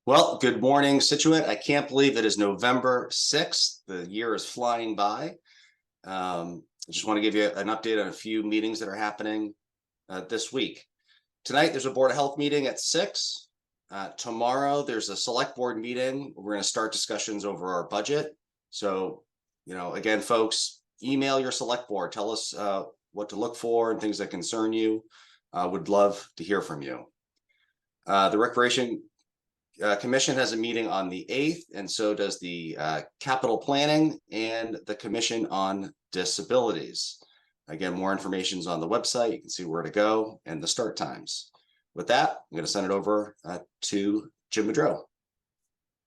Well, good morning, Scituate. I can't believe it is November 6th. The year is flying by. I just want to give you an update on a few meetings that are happening this week. Tonight, there's a Board of Health meeting at 6. Tomorrow, there's a select board meeting. We're going to start discussions over our budget. So, again, folks, email your select board. Tell us what to look for and things that concern you. Would love to hear from you. The Recreation Commission has a meeting on the 8th, and so does the Capital Planning and the Commission on Disabilities. Again, more information is on the website. You can see where to go and the start times. With that, I'm going to send it over to Jim Madrow.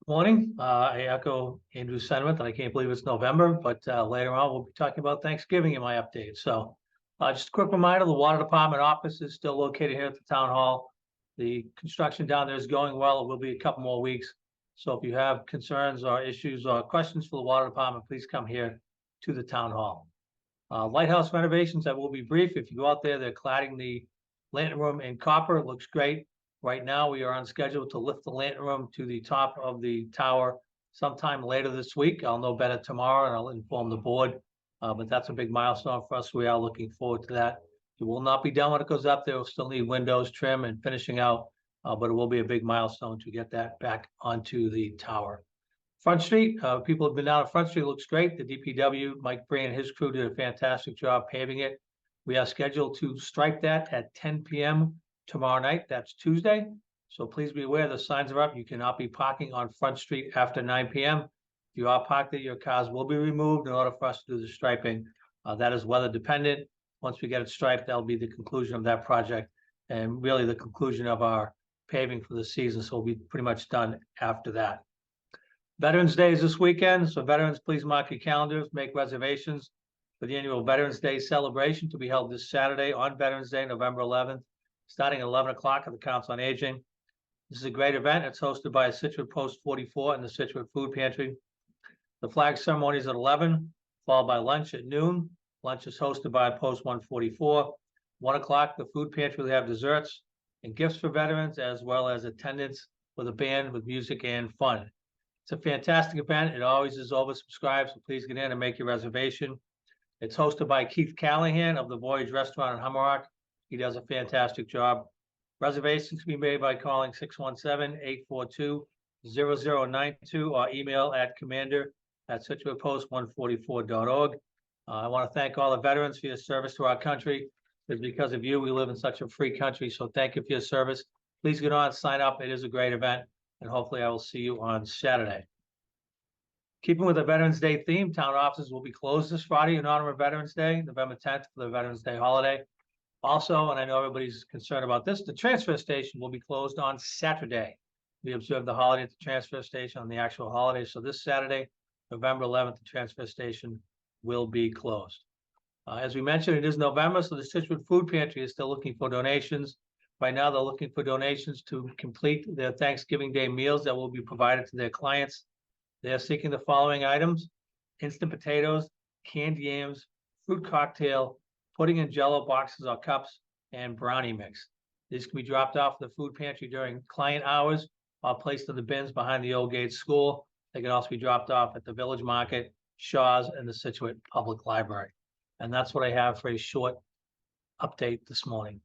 Morning. I echo Andrew's sentiment that I can't believe it's November, but later on we'll be talking about Thanksgiving in my update. So just a quick reminder, the Water Department office is still located here at the Town Hall. The construction down there is going well. It will be a couple more weeks. So if you have concerns or issues or questions for the Water Department, please come here to the Town Hall. Lighthouse renovations, I will be brief. If you go out there, they're cladding the lantern room in copper. It looks great. Right now, we are on schedule to lift the lantern room to the top of the tower sometime later this week. I'll know better tomorrow and I'll inform the board. But that's a big milestone for us. We are looking forward to that. It will not be done when it goes up there. We'll still need windows, trim, and finishing out, but it will be a big milestone to get that back onto the tower. Front Street, people have been down at Front Street. It looks great. The DPW, Mike Bree and his crew did a fantastic job paving it. We are scheduled to stripe that at 10 p.m. tomorrow night. That's Tuesday. So please be aware the signs are up. You cannot be parking on Front Street after 9 p.m. If you are parked there, your cars will be removed in order for us to do the striping. That is weather dependent. Once we get it striped, that'll be the conclusion of that project and really the conclusion of our paving for the season. So we'll be pretty much done after that. Veterans Day is this weekend. So veterans, please mark your calendars, make reservations for the annual Veterans Day celebration to be held this Saturday on Veterans Day, November 11th, starting at 11 o'clock at the Council on Aging. This is a great event. It's hosted by Scituate Post 44 and the Scituate Food Pantry. The flag ceremony is at 11, followed by lunch at noon. Lunch is hosted by Post 144. 1 o'clock, the food pantry will have desserts and gifts for veterans, as well as attendance with a band with music and fun. It's a fantastic event. It always is oversubscribed, so please get in and make your reservation. It's hosted by Keith Callahan of the Voyage Restaurant in Hummerock. He does a fantastic job. Reservations can be made by calling 617-842-0092 or email at commander@scituatepost144.org. I want to thank all the veterans for your service to our country. It's because of you we live in such a free country. So thank you for your service. Please get on, sign up. It is a great event. And hopefully I will see you on Saturday. Keeping with the Veterans Day theme, town offices will be closed this Friday in honor of Veterans Day, November 10th for the Veterans Day holiday. Also, and I know everybody's concerned about this, the transfer station will be closed on Saturday. We observe the holiday at the transfer station on the actual holiday. So this Saturday, November 11th, the transfer station will be closed. As we mentioned, it is November, so the Scituate Food Pantry is still looking for donations. Right now, they're looking for donations to complete their Thanksgiving Day meals that will be provided to their clients. They are seeking the following items: instant potatoes, canned yams, fruit cocktail, pudding and jello boxes or cups, and brownie mix. These can be dropped off at the food pantry during client hours or placed in the bins behind the Old Gate School. They can also be dropped off at the Village Market, Shaw's, and the Scituate Public Library. And that's what I have for a short update this morning.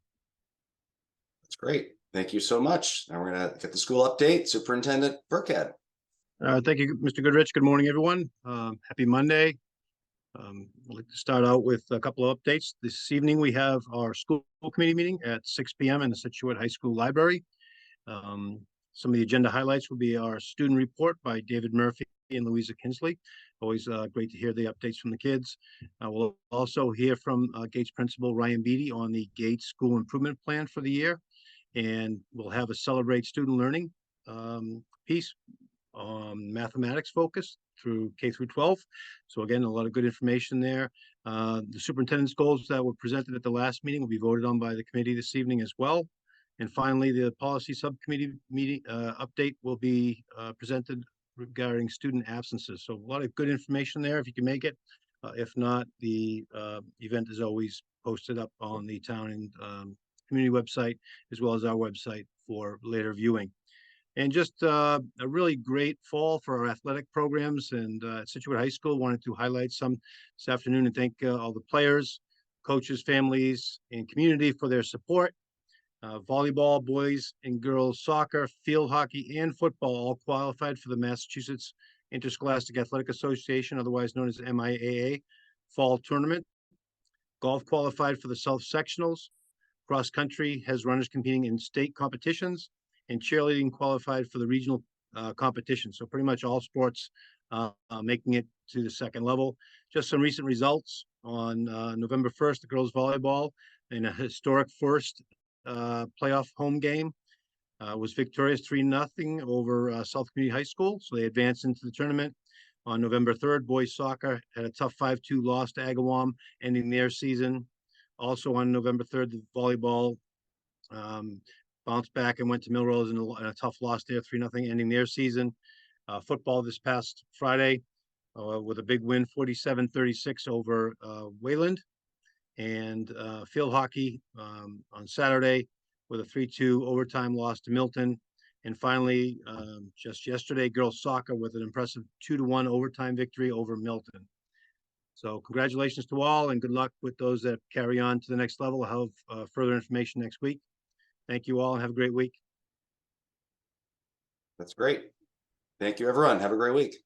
That's great. Thank you so much. Now we're going to get the school update. Superintendent Burkhead. Thank you, Mr. Goodrich. Good morning, everyone. Happy Monday. I'd like to start out with a couple of updates. This evening, we have our school committee meeting at 6 p.m. in the Scituate High School Library. Some of the agenda highlights will be our student report by David Murphy and Louisa Kinsley. Always great to hear the updates from the kids. We'll also hear from Gates Principal Ryan Beatty on the Gates School Improvement Plan for the year. And we'll have a Celebrate Student Learning piece on mathematics focus through K through 12. So again, a lot of good information there. The superintendent's goals that were presented at the last meeting will be voted on by the committee this evening as well. And finally, the policy subcommittee meeting update will be presented regarding student absences. So a lot of good information there if you can make it. If not, the event is always posted up on the town and community website, as well as our website for later viewing. And just a really great fall for our athletic programs. And at Scituate High School, wanted to highlight some this afternoon and thank all the players, coaches, families, and community for their support. Volleyball, boys and girls soccer, field hockey, and football all qualified for the Massachusetts Interscholastic Athletic Association, otherwise known as MIAA, fall tournament. Golf qualified for the South Sectionals. Cross country has runners competing in state competitions, and cheerleading qualified for the regional competition. So pretty much all sports making it to the second level. Just some recent results on November 1st, the girls volleyball in a historic first playoff home game was victorious 3-0 over South Community High School. So they advanced into the tournament. On November 3rd, boys soccer had a tough 5-2 loss to Agawam, ending their season. Also on November 3rd, the volleyball bounced back and went to Milrose in a tough loss there, 3-0, ending their season. Football this past Friday with a big win, 47-36 over Wayland. And field hockey on Saturday with a 3-2 overtime loss to Milton. And finally, just yesterday, girls soccer with an impressive 2-1 overtime victory over Milton. So congratulations to all and good luck with those that carry on to the next level. I'll have further information next week. Thank you all and have a great week. That's great. Thank you, everyone. Have a great week.